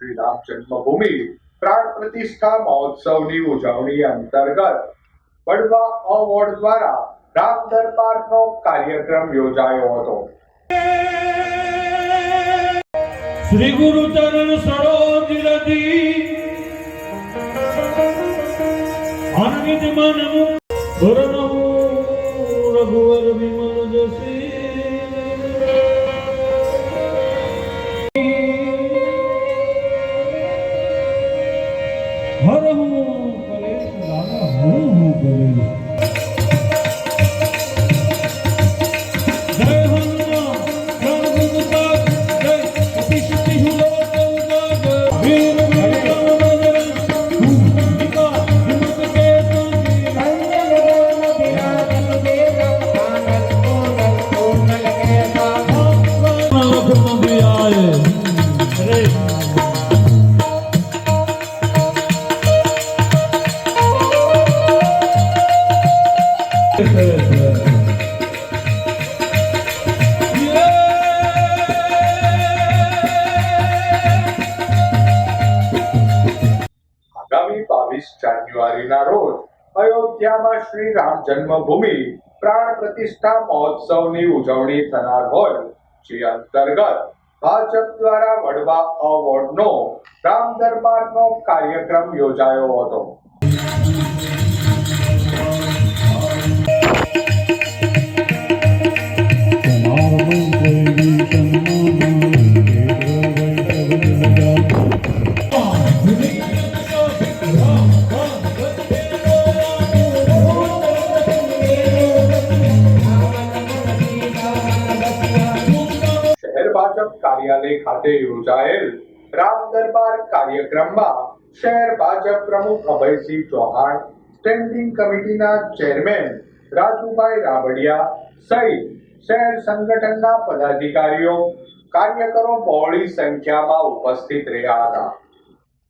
શ્રી રામ જન્મભૂમિ પ્રાણ પ્રતિષ્ઠા મહોત્સવની ઉજવણી અંતર્ગત વડવા અવોર્ડ દ્વારા રામ દરબારનો કાર્યક્રમ યોજાયો હતો। શ્રી ગુરુ ચરણ સરોજ રજી અનવિદ મન ભરનહુ રઘુવર વિમલ જસી હરહુ કલેશ રામ હરહુ કલેશ આગામી 22 જાન્યુઆરીના રોજ અયોધ્યામાં શ્રી રામ જન્મભૂમિ પ્રાણ પ્રતિષ્ઠા મહોત્સવની ઉજવણી થનાર હોય, જે અંતર્ગત ભાજપ દ્વારા વડવા અવોર્ડનો રામ દરબારનો કાર્યક્રમ યોજાયો હતો। ભાજપ કાર્યાલય ખાતે યોજાયેલ રામ દરબાર કાર્યક્રમમાં શહેર ભાજપ પ્રમુખ અભયસિંહ ચૌહાણ, સ્ટેન્ડિંગ કમિટીના ચેરમેન રાજુભાઈ રાબડિયા સહિત શહેર સંગઠનના પદાધિકારીઓ, કાર્યકરો બહોળી સંખ્યામાં ઉપસ્થિત રહ્યા હતા।